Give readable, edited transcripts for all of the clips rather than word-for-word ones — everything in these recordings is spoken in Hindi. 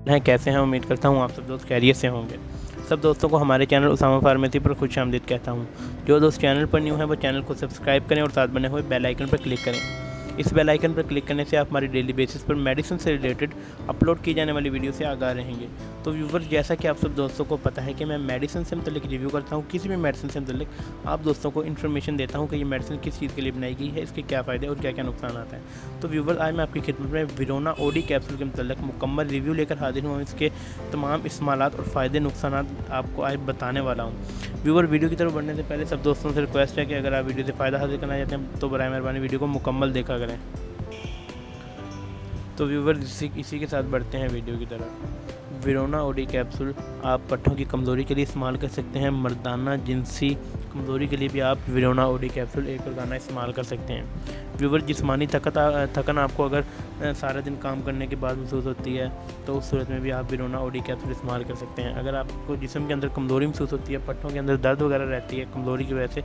हैं, कैसे हैं? उम्मीद करता हूँ आप सब दोस्त खैरियत से होंगे। सब दोस्तों को हमारे चैनल उसामा फार्मेसी पर खुशामदीद कहता हूँ। जो दोस्त चैनल पर न्यू हैं वो चैनल को सब्सक्राइब करें और साथ बने हुए बेल आइकन पर क्लिक करें। इस बेल आइकन पर क्लिक करने से आप हमारी डेली बेसिस पर मेडिसिन से रिलेटेड अपलोड की जाने वाली वीडियो से आगाह रहेंगे। तो व्यूवर्स, जैसा कि आप सब दोस्तों को पता है कि मैं मेडिसिन से मतलब रिव्यू करता हूँ, किसी भी मेडिसिन से मतलब आप दोस्तों को इन्फॉर्मेशन देता हूँ कि ये मेडिसिन किस चीज़ के लिए बनाई गई है, इसके क्या फ़ायदे और क्या क्या नुकसान आता है। तो व्यूवर्स, आज मैं आपकी खिदमत में विरोना ओडी कैप्सूल के मतलब मुकम्मल रिव्यू लेकर हाजिर हूँ। इसके तमाम इस्तेमालात और फ़ायदे नुकसान आपको आज बताने वाला हूँ। व्यूवर, वीडियो की तरफ बढ़ने से पहले सब दोस्तों से रिक्वेस्ट है कि अगर आप वीडियो से फ़ायदा हासिल करना चाहते हैं तो बराए मेहरबानी वीडियो को मुकम्मल देखा करें। तो व्यूवर, इसी के साथ बढ़ते हैं वीडियो की तरफ। विरोना ओडी कैप्सूल आप पट्ठों की कमज़ोरी के लिए इस्तेमाल कर सकते हैं। मर्दाना जिनसी कमज़ोरी के लिए भी आप विरोना ओडी कैप्सूल एक रोज़ाना इस्तेमाल कर सकते हैं। व्यूवर, जिस्मानी थकन आपको अगर सारा दिन काम करने के बाद महसूस होती है तो उस सूरत में भी आप विरोना ओडी कैप्सूल इस्तेमाल कर सकते हैं। अगर आपको जिस्म के अंदर कमज़ोरी महसूस होती है, पट्ठों के अंदर दर्द वगैरह रहती है कमज़ोरी की वजह से,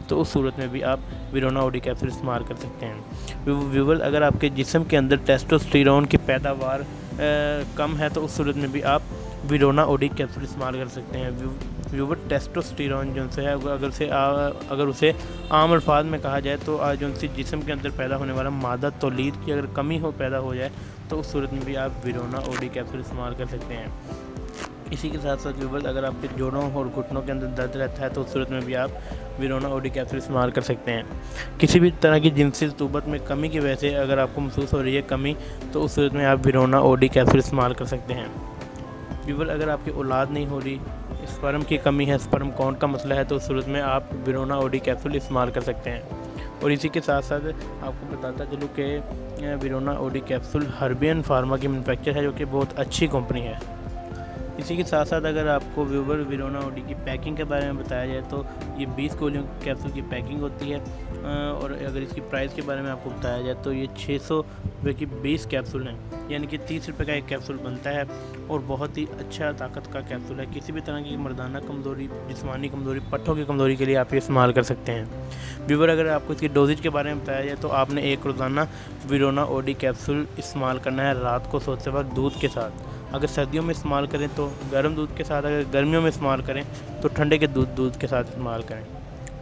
तो उस सूरत में भी आप विरोना ओडी कैप्सूल इस्तेमाल कर सकते हैं। व्यूवर, अगर आपके जिस्म के अंदर टेस्टोस्टेरोन की पैदावार कम है तो उस सूरत में भी आप विरोना ओडी कैप्सूल इस्तेमाल कर सकते हैं। व्यूवर, टेस्टोस्टेरोन जो है अगर उसे आम अल्फाज में कहा जाए तो जो जिस्म के अंदर पैदा होने वाला मादा तौलीद की अगर कमी पैदा हो जाए तो उस सूरत में भी आप विरोना ओडी कैप्सूल इस्तेमाल कर सकते हैं। इसी के साथ साथ व्यूवर्स, अगर आपके जोड़ों और घुटनों के अंदर दर्द रहता है तो उस सूरत में भी आप विरोना ओडी कैप्सूल इस्तेमाल कर सकते हैं। किसी भी तरह की जिनसी रतूबत में कमी की वजह से अगर आपको महसूस हो रही है कमी, तो उस सूरत में आप विरोना ओडी कैप्सूल इस्तेमाल कर सकते हैं। व्यूवर, अगर आपकी औलाद नहीं हो रही, स्पर्म की कमी है, स्पर्म काउंट का मसला है, तो उस सूरत में आप विरोना ओडी कैप्सूल इस्तेमाल कर सकते हैं। और इसी के साथ साथ आपको बताता चलूँ कि विरोना ओडी कैप्सूल हर्बियन फार्मा की मैन्युफैक्चर है, जो कि बहुत अच्छी कंपनी है। इसी के साथ साथ अगर आपको व्यूवर विरोना ओडी की पैकिंग के बारे में बताया जाए तो ये 20 गोलियों कैप्सूल की पैकिंग होती है। और अगर इसकी प्राइस के बारे में आपको बताया जाए तो ये 600 रुपये की 20 कैप्सूल हैं, यानी कि 30 रुपये का एक कैप्सूल बनता है और बहुत ही अच्छा ताकत का कैप्सूल है। किसी भी तरह की मर्दाना कमज़ोरी, जिस्मानी कमज़ोरी, पट्ठों की कमज़ोरी के लिए आप ये इस्तेमाल कर सकते हैं। व्यूवर, अगर आपको इसकी डोजेज के बारे में बताया जाए तो आपने एक रोज़ाना विरोना ओडी कैप्सूल इस्तेमाल करना है रात को सोते वक्त दूध के साथ। अगर सर्दियों में इस्तेमाल करें तो गर्म दूध के साथ, अगर गर्मियों में इस्तेमाल करें तो ठंडे के दूध के साथ इस्तेमाल करें।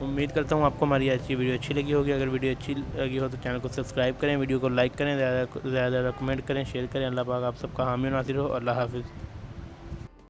उम्मीद करता हूँ आपको हमारी आज की वीडियो अच्छी लगी होगी। अगर वीडियो अच्छी लगी हो तो चैनल को सब्सक्राइब करें, वीडियो को लाइक करें, ज़्यादा कमेंट करें, शेयर करें। अल्लाह पाक आप सबका हामी नासिर हो। अल्लाह हाफिज़।